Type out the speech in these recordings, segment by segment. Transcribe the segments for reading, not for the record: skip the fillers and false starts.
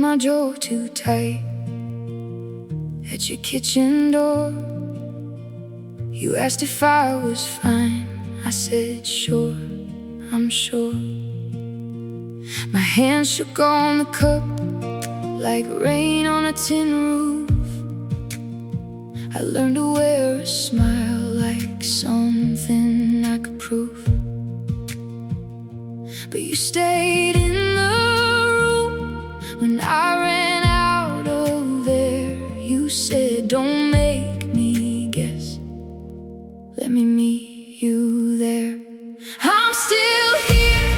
my jaw too tight at your kitchen door. You asked if I was fine. I said sure, I'm sure. My hands shook on the cup like rain on a tin roof. I learned to wear a smile like something I could prove. But you stayed in the room when I ran out of air. You said, don't make me guess, let me meet you there. I'm still here,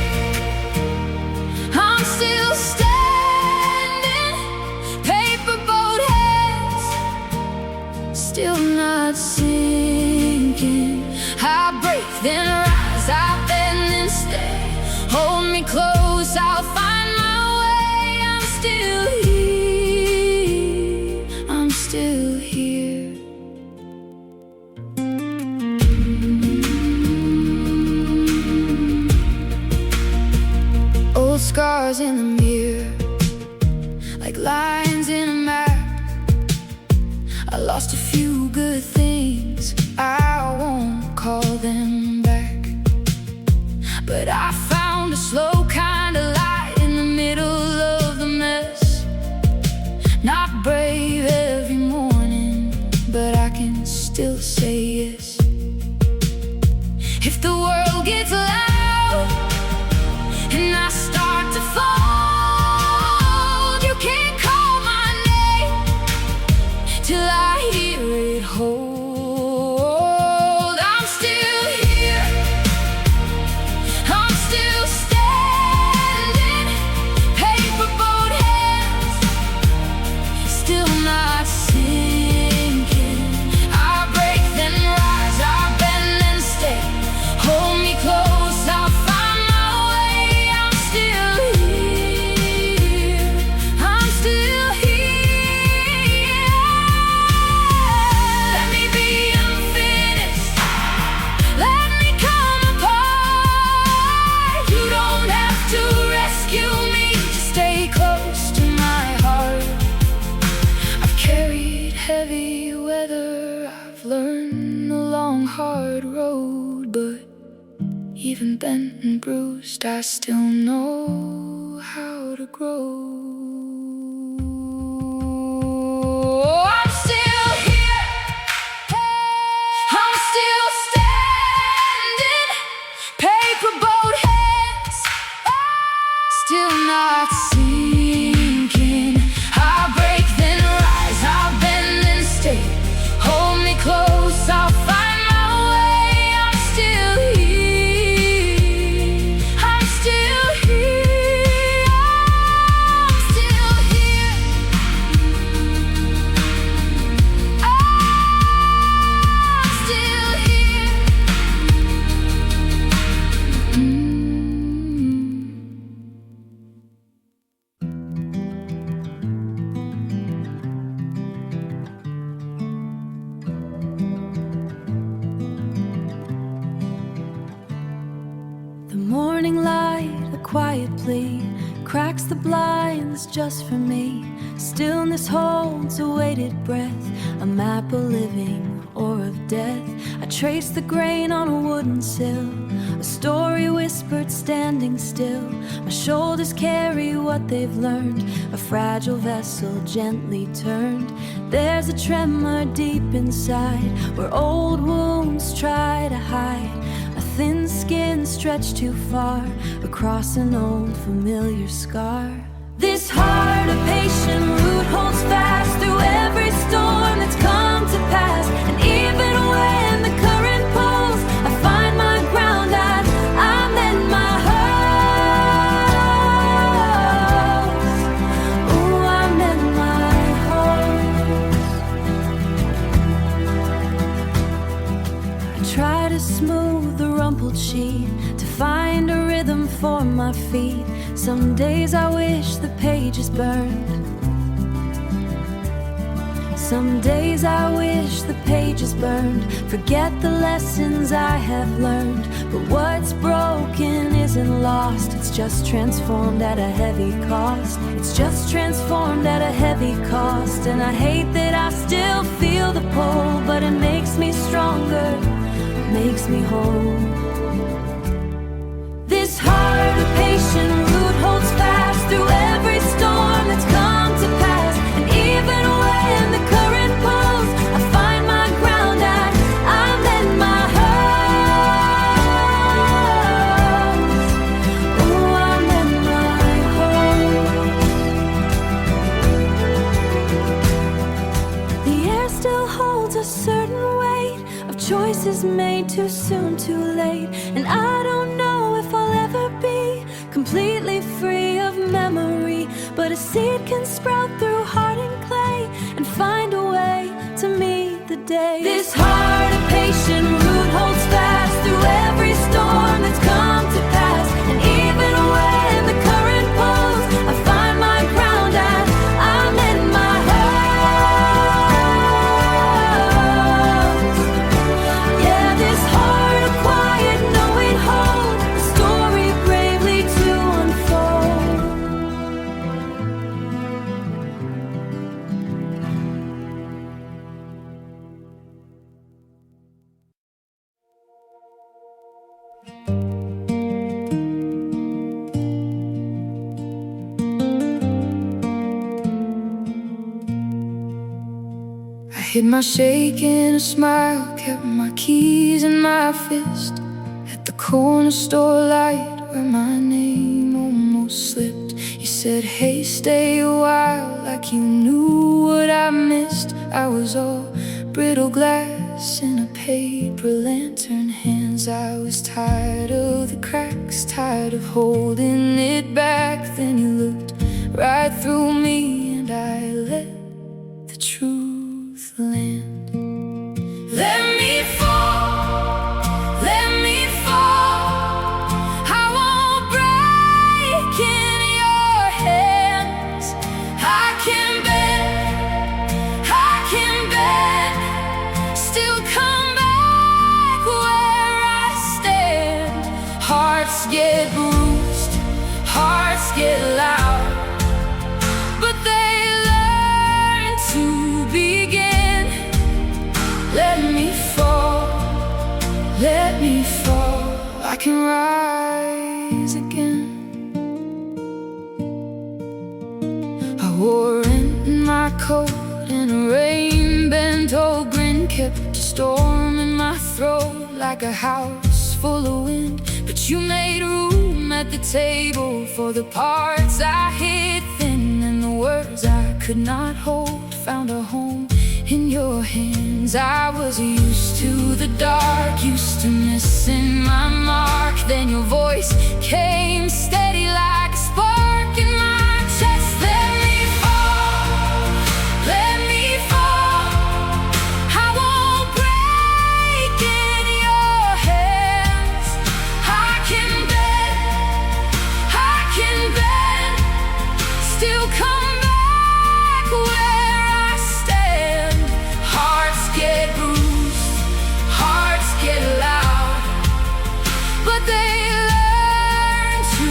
I'm still standing. Paper boat heads, still not sinking. I break, then rise, I bend, then stay. Hold me close, I'll find my way. I'm still here, I'm still here. Old scars in the mirror, like lines in a map. I lost a few good things, I won't call them back. But I found a slow kind of light in the middle of the mess. Not brave every morning, but I can still say yes. If the world gets loud and I start to fall, you can't call my name till I hear it hold. I'm still here, I'm still standing. Paper boat heads, still not sinking. I break, then rise, I bend, then stay. Hold me close, I'll find my way. I'm still here, I'm still here. Let me be unfinished, let me come apart. You don't have to rescue me, just stay close to my heart. I've carried heavy weather, I've learned the long hard road. But even bent and bruised, I still know how to grow. I'm still here, I'm still standing. Paper boat heads, still not sinking. I break, then rise, I bend, then stay. Hold me close, I'll find my way. I'm still here, I'm still here, I'm still here. I'm still here. The morning light, a quiet plea, cracks the blinds just for me. Stillness holds a weighted breath, a map of living or of death. I trace the grain on a wooden sill, a story whispered standing still. My shoulders carry what they've learned, a fragile vessel gently turned. There's a tremor deep inside, where old wounds try to hide. A thin skin stretched too far across an old familiar scar. This heart, a patient root, holds fast through every storm that's come to pass. And even when the current pulls, I find my ground as I'm in my house. Ooh, I'm in my house. I try to smooth the rumpled sheet, to find a rhythm for my feet. Some days I wish the pages burned, Some days I wish the pages burned, forget the lessons I have learned. But what's broken isn't lost, it's just transformed at a heavy cost. It's just transformed at a heavy cost. And I hate that I still feel the pull, but it makes me stronger, makes me whole. This heart of patient root holds fast through every storm that's come to pass. And even when the current pulls, I find my ground and I'm in my heart. Oh, I'm in my home. The air still holds a certain weight of choices made too soon, too late. And I don't know if I'll ever be completely free of memory, but a seed can sprout through hardened clay and find a way to meet the day. This heart of patient root holds fast through every storm that's come to pass. And even when the current pulls, I find my ground and I'm in my heart. Yeah, this heart of quiet, know it holds a story bravely to unfold. I hid my shake in a smile, kept my keys in my fist. At the corner store light where my name almost slipped, you said, hey, stay a while, like you knew what I missed. I was all brittle glass in a paper lantern hands. I was tired of the cracks, tired of holding it back. Then you looked right through me and I let the truth land. Let me fall, let me fall. I won't break in your hands. I can bend, still come back where I stand. Hearts get bruised, hearts get loud, but they learn to begin. Let me fall, let me fall. I can rise again. I wore a rent in my coat and a rain-bent old grin kept a storm in my throat like a house full of wind. But you made room at the table for the parts I hid thin, and the words I could not hold found a home in your hands. I was used to the dark, used to missing my mark. Then your voice came steady like a spark in my chest. Let me fall, let me fall. I won't break in your hands. I can bend, still come back where I stand. Hearts get bruised, hearts get loud, but they learn to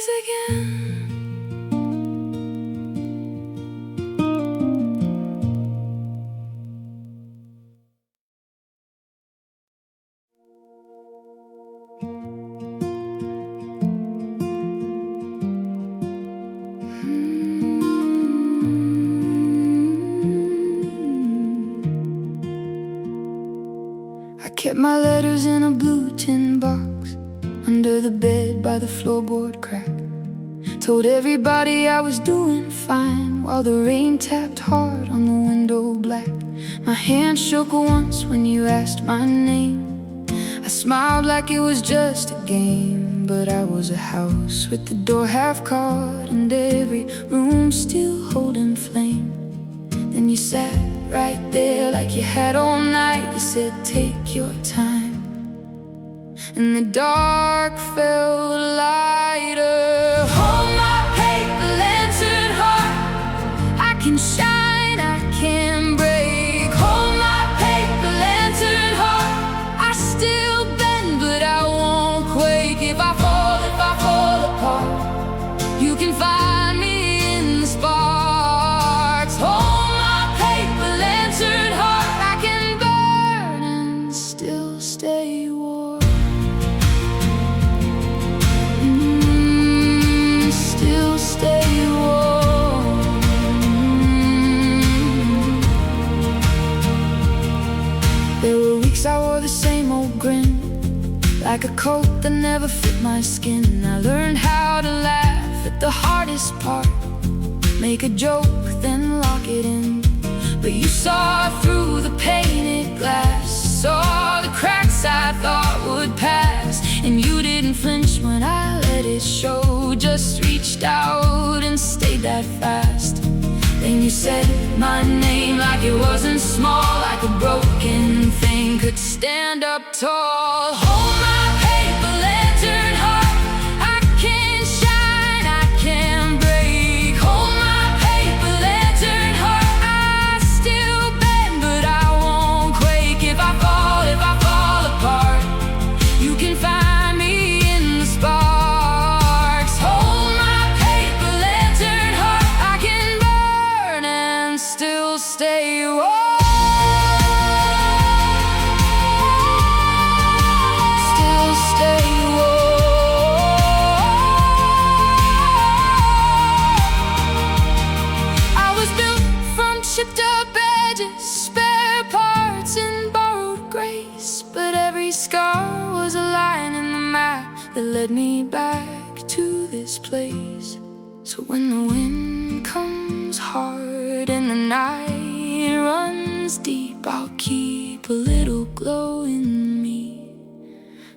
rise again. I kept my letters in a blue tin box under the bed by the floorboard crack. Told everybody I was doing fine while the rain tapped hard on the window black. My hand shook once when you asked my name. I smiled like it was just a game, but I was a house with the door half caught and every room still holding flame. Then you sat right there like you had all night. You said, take your time. And the dark felt lighter. Hold my paper lantern heart. I can shine, I can break. Hold my paper lantern heart. I still bend, but I won't quake. If I fall apart, you can find me in the sparks. Hold my paper lantern heart. I can burn and still stay warm. Still stay warm. There were weeks I wore the same old grin, like a coat that never fit my skin. I learned how to laugh at the hardest part, make a joke, then lock it in. But you saw through the painted glass, saw the cracks I thought would pass. And you didn't flinch when I let it show, just reached out and stayed that fast. Then you said my name like it wasn't small, like a broken thing could stand up tall. Hold my paper lantern heart. I can shine, I can break. Hold my paper lantern heart. I still bend, but I won't quake. If I fall apart, you can find me in the sparks. Hold my paper lantern heart. I can burn and still stay warm. Still stay warm. I was built from chipped up edges, spare parts and borrowed grace. But every scar was a line in the map that led me back to this place. So when the wind comes hard and the night runs deep, I'll keep a little glow in me.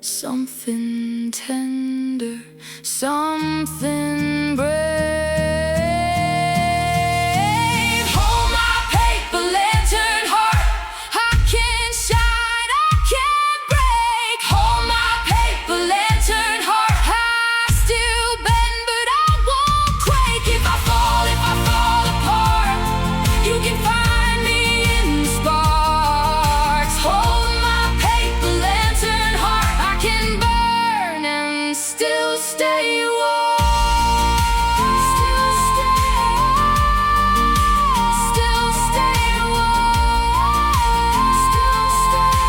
Something tender, something brave. Hold my paper lantern heart. I can shine, I can break. Hold my paper lantern heart. I still bend, but I won't quake. If I fall apart, you can find me in the sparks. Hold my paper lantern heart. I can burn and still stay warm. Still stay warm. Still stay.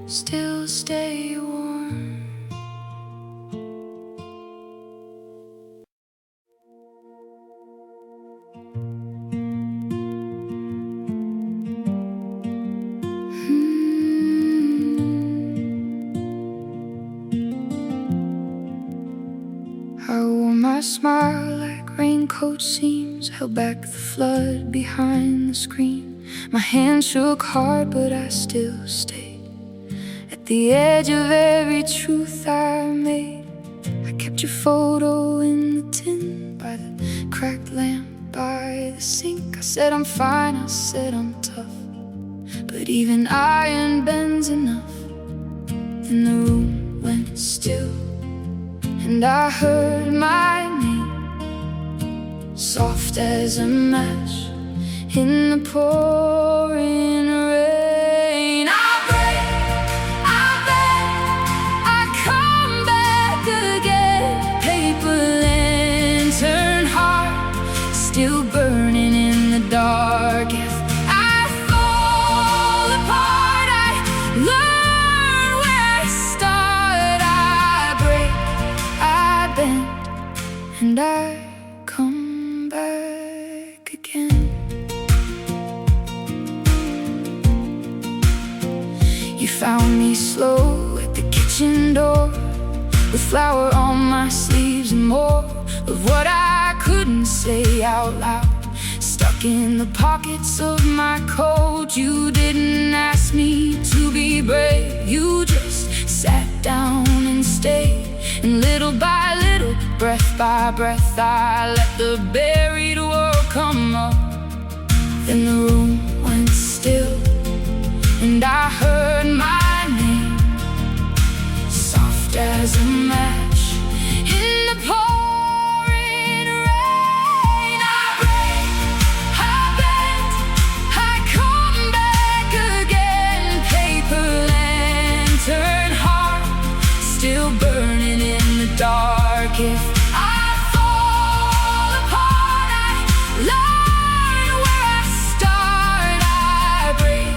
Still stay warm. I wore my smile like raincoat seams, held back the flood behind the screen. My hand shook hard, but I still stayed at the edge of every truth I made. I kept your photo in the tin by the cracked lamp by the sink. I said I'm fine, I said I'm tough, but even iron bends enough. And the room went still, and I heard my name, soft as a match in the pouring rain. You found me slow at the kitchen door, with flour on my sleeves and more of what I couldn't say out loud, stuck in the pockets of my coat. You didn't ask me to be brave, you just sat down and stayed. And little by little, breath by breath, I let the buried world come up. Then the room went still, and I heard my name, soft as a match in the pouring rain. I break, I bend, I come back again. Paper lantern heart, still burning in the dark. If I fall apart, I learn where I start. I break,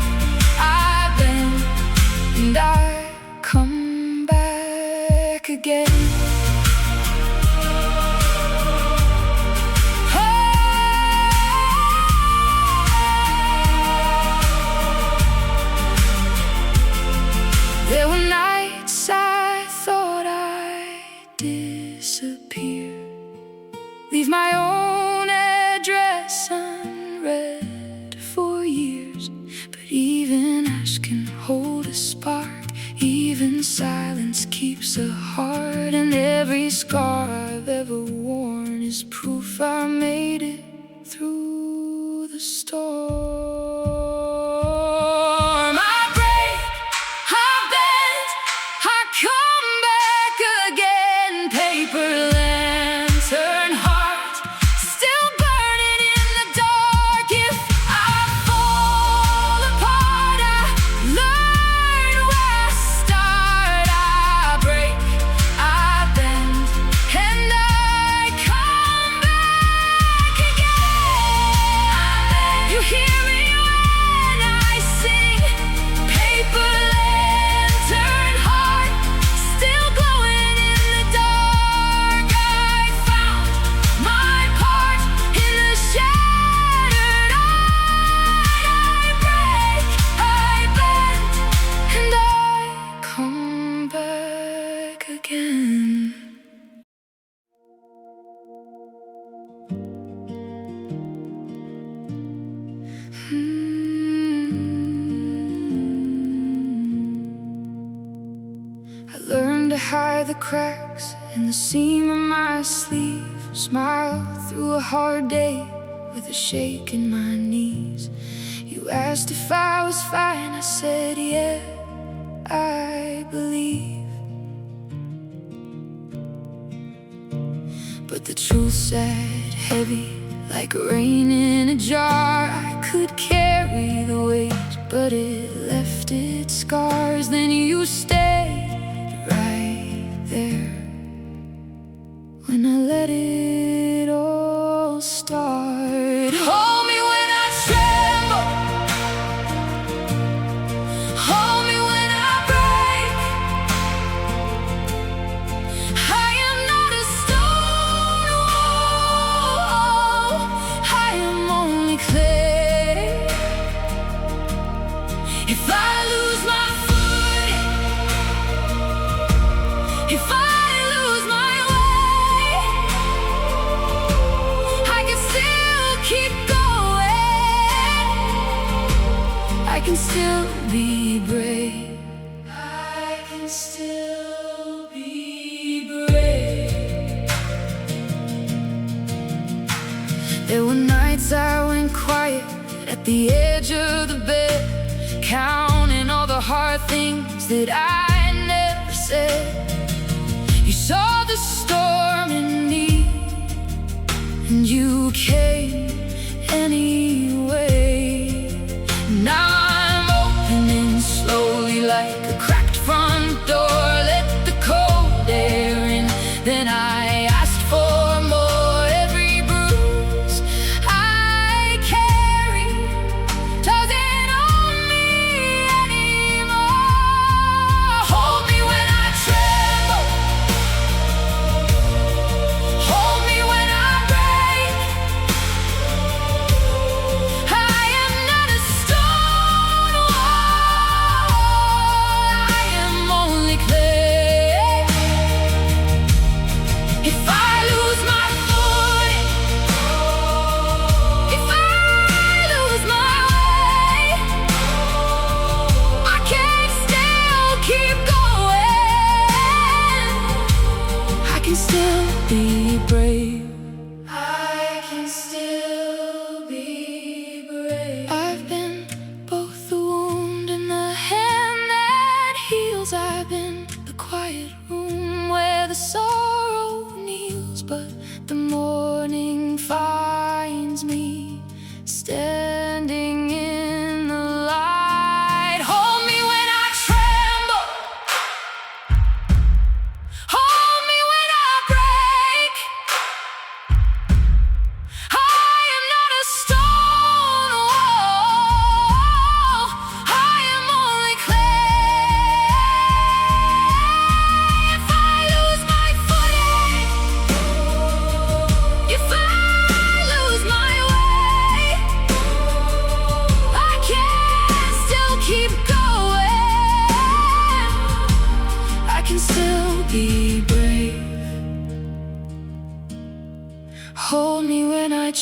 I bend, and I come back again. There were nights I thought I'd disappear, leave my own address unread for years. But even ash can hold a spark, even silence keeps a heart. And every scar I've ever worn is proof I made it through the storm. I break, I bend, I come back again. Paper lantern heart, still burning in the dark. If I fall apart, I learn where I start. I break, I bend, and I come back again. You hear me when I sing. Paper lantern heart, still glowing in the dark. I found my part in the shattered art. I break, I bend, and I come back again. I learned to hide the cracks in the seam of my sleeve, smile through a hard day with a shake in my knees. You asked if I was fine, I said yeah, I believe. But the truth sat heavy like rain in a jar. I could carry the weight, but it left its scars. Then you stayed right there when I let it all start. Hold me when I tremble, hold me when I break. I am not a stone wall, I am only clay. If I lose my footing, if I lose my way, I can still keep going, I can still be brave, I can still be brave. There were nights I went quiet at the edge of the bed, counting all the hard things that I never said. You saw the storm in me, and you came anyway. Now I'm opening slowly like a cracked front door. Let the cold air in, then I asked for more. Every bruise I carry doesn't own me anymore. Hold me when I tremble, hold me when I break.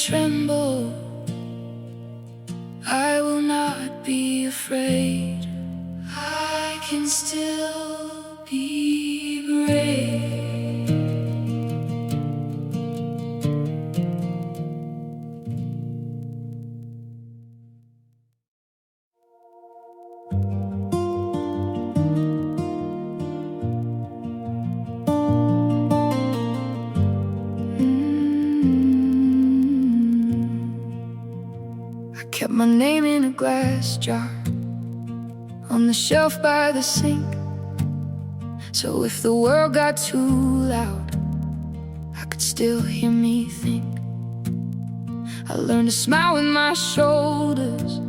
tremble, I will not be afraid. I can still be brave. Kept my name in a glass jar on the shelf by the sink, so if the world got too loud, I could still hear me think. I learned to smile with my shoulders,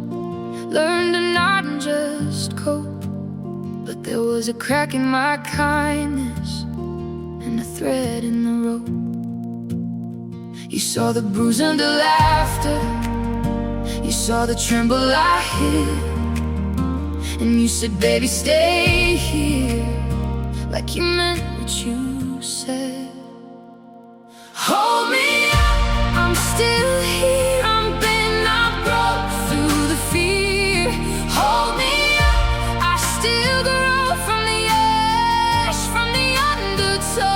learned to nod and just cope. But there was a crack in my kindness and a thread in the rope. You saw the bruise under laughter, you saw the tremble I hid, and you said, baby, stay here, like you meant what you said. Hold me up, I'm still here, I'm bent, not broke through the fear. Hold me up, I still grow from the ash, from the undertow.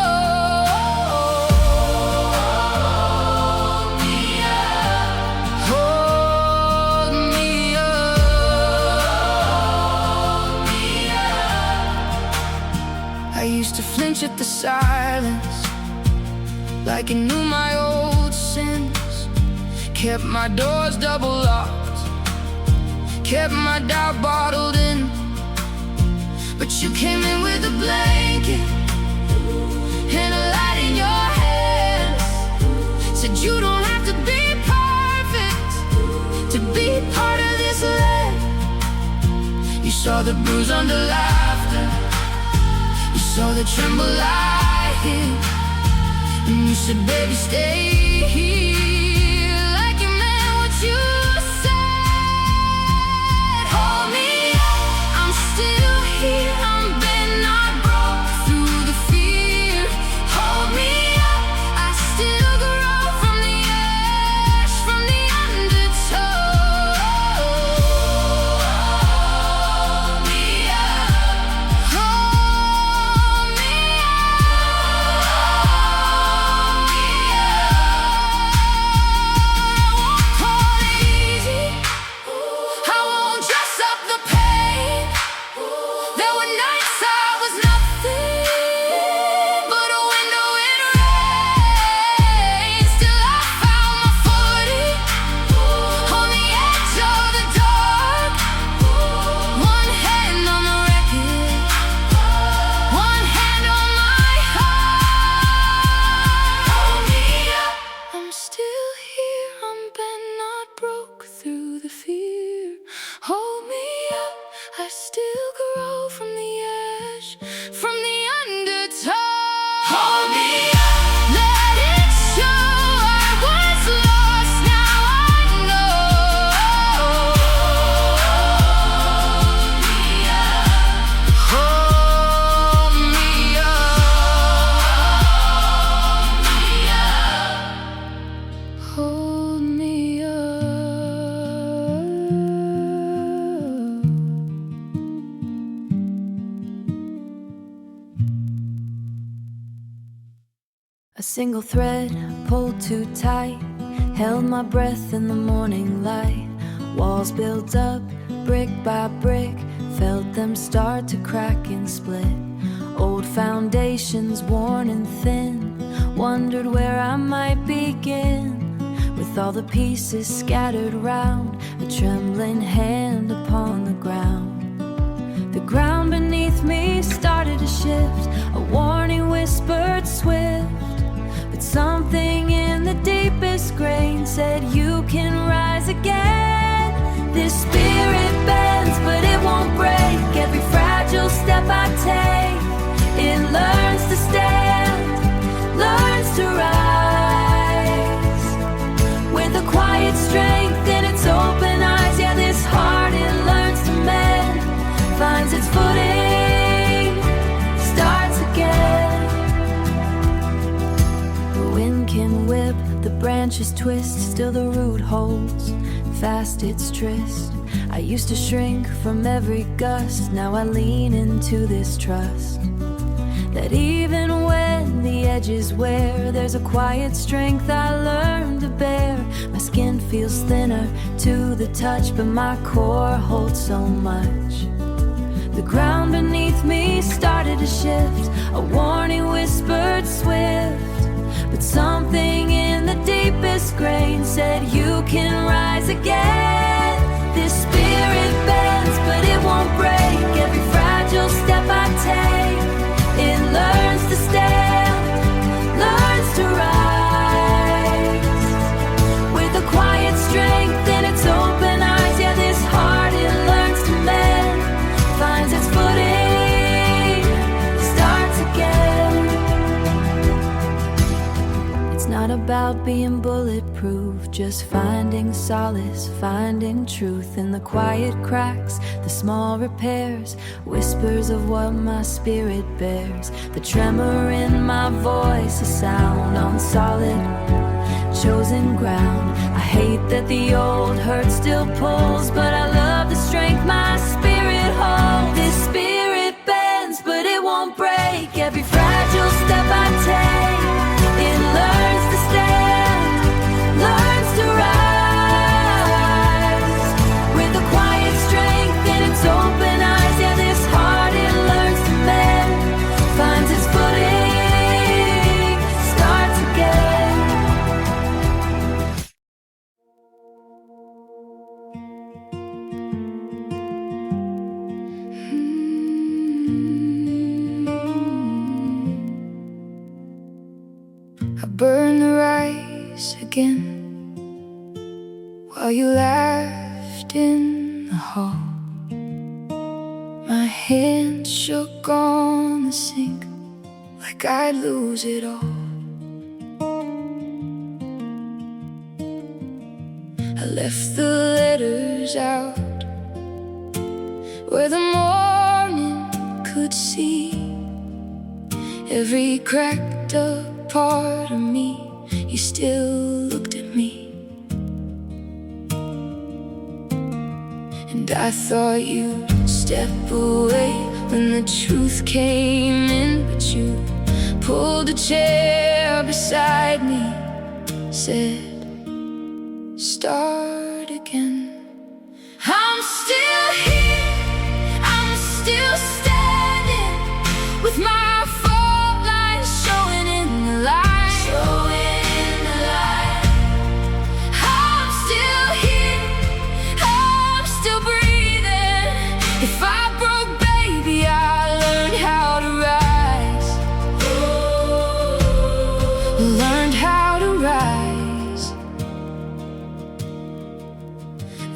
I used to flinch at the silence, like I knew my old sins. Kept my doors double locked, kept my doubt bottled in. But you came in with a blanket and a light in your hands. Said you don't have to be perfect to be part of this land. You saw the bruise under laughter, you saw the tremble I hid, and you said, baby, stay here, like you meant what you said. Hold me up, I'm still here, I'm bent, not broke through the fear. Hold me up, I still grow from the ash, from the undertow. Hold me up, hold me A single thread pulled too tight, held my breath in the morning light. Walls built up brick by brick, felt them start to crack and split. Old foundations worn and thin, wondered where I might begin. With all the pieces scattered round, a trembling hand upon the ground. The ground beneath me started to shift, a warning whispered swift. But something in the deepest grain said, you can rise again. This spirit bends, but it won't break. Every fragile step I take, it learns to stand, learns to rise. With a quiet strength in its open eyes, yeah, this heart, it learns to mend, finds its footing, starts again. The wind can whip the branch branches twist, still the root holds fast its tryst. I used to shrink from every gust, now I lean into this trust that even when the edges wear, there's a quiet strength I learned to bear. My skin feels thinner to the touch, but my core holds so much. The ground beneath me started to shift, a warning whispered swift, but something in the deepest grain said you can rise again. This spirit bends, but it won't break. Every fragile step I take, it learns to stand, learns to rise, with a quiet strength in its open eyes. Yeah, this heart, it learns to mend, finds its footing, starts again. It's not about being bulletproof, just finding solace, finding truth in the quiet cracks, the small repairs, whispers of what my spirit bears. The tremor in my voice, a sound on solid, chosen ground. I hate that the old hurt still pulls, but I love the strength my spirit holds. This spirit bends, but it won't break. Every fragile step I take, it learns to stand, learns to rise, with a quiet strength in its open eyes. Yeah, this heart, it learns to mend, finds its footing, starts again. I burn the rice again while you laughed in the hall. My hand shook on the sink like I'd lose it all. I left the letters out where the morning could see. Every cracked up part of me, you still looked at me. And I thought you'd step away when the truth came in, but you pulled a chair beside me, said, start again. I'm still here, I'm still standing, with my fault lines showing in the light, showing in the light. I'm still here, I'm still breathing. If I broke, baby, I learned how to rise. Learned how to rise.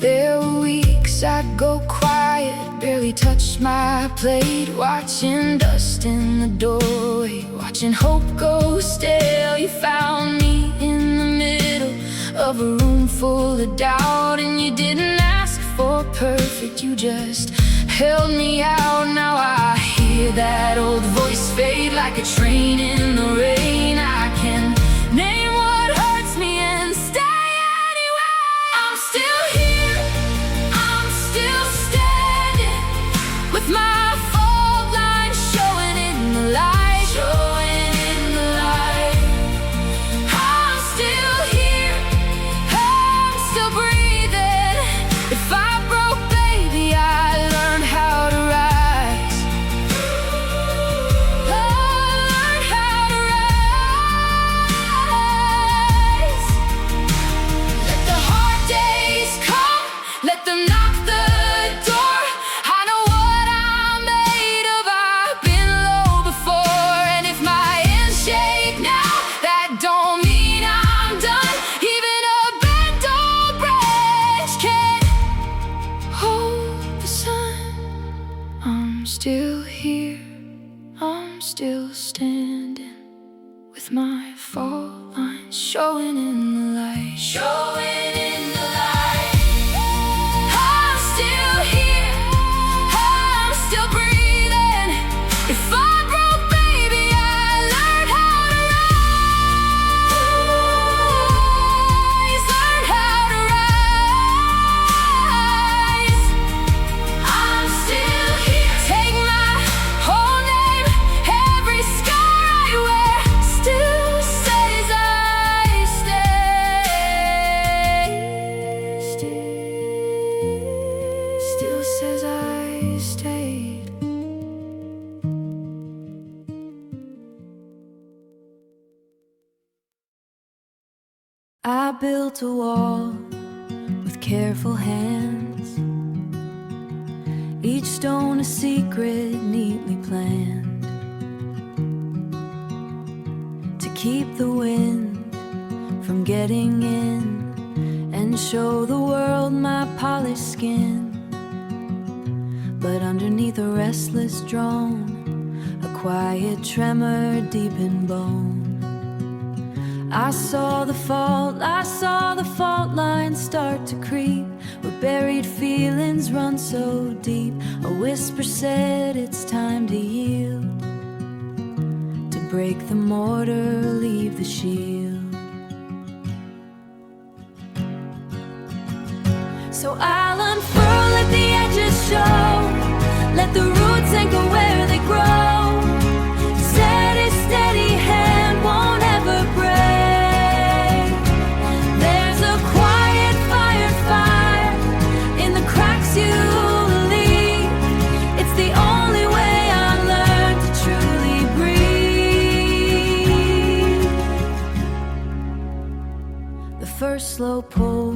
There were weeks I'd go quiet, barely touch my plate, watching dust in the doorway, watching hope go stale. You found me in the middle of a room full of doubt, and you didn't ask for perfect, you just held me out. Now I hear that old voice fade like a train in the rain. I can name what hurts me and stay anyway. I'm still here, I'm still standing, with my fault lines showing in the light, showing in the light. I'm still here, I'm still breathing. If I broke, baby, I learned how to rise. Learned how to rise. Let the hard days come, let them knock the door. I know what I'm made of, I've been low before. And if my hands shake now, that don't mean I'm done. Even a bent old branch can hold the sun. I'm still here, I'm still standing, with my fault lines showing in the light, showing in the light. I'm still here, I'm still breathing. If I broke, baby, I learned how to rise. stayed. I built a wall with careful hands, each stone a secret neatly planned, to keep the wind from getting in and show the world my polished skin. But underneath a restless drone, a quiet tremor deep in bone, I saw the fault lines start to creep, where buried feelings run so deep. A whisper said it's time to yield, to break the mortar, leave the shield. So I'll unfurl, let the edges show, let the roots anchor where they grow. Steady, steady hand won't ever break. There's a quiet fire in the cracks you leave. It's the only way I learned to truly breathe. The first slow pull,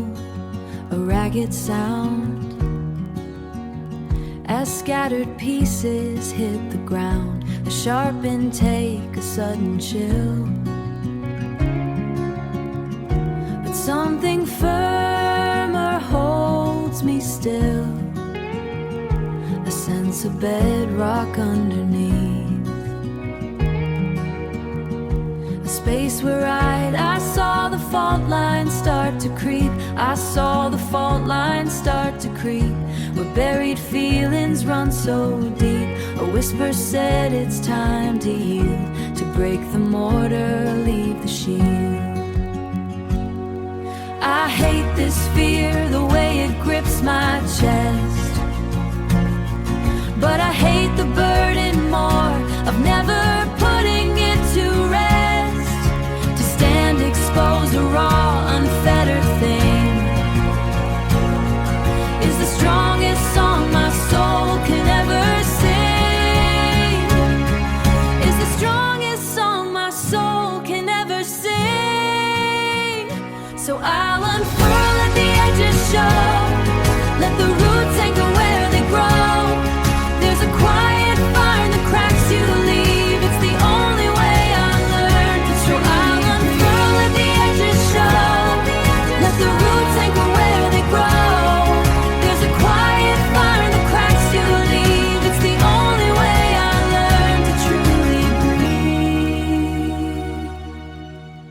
a ragged sound, as scattered pieces hit the ground. A sharp intake, a sudden chill, but something firmer holds me still, a sense of bedrock underneath, a space where I saw the fault lines start to creep. I saw the fault lines start to creep, where buried feelings run so deep. A whisper said it's time to yield, to break the mortar, leave the shield. I hate this fear, the way it grips my chest, but I hate the burden more of never putting it to rest, to stand exposed, a raw, unfettered thing, is the strongest song my soul can ever sing, is the strongest song my soul can ever sing. So I'll unfurl, let the edges show, let the roots anchor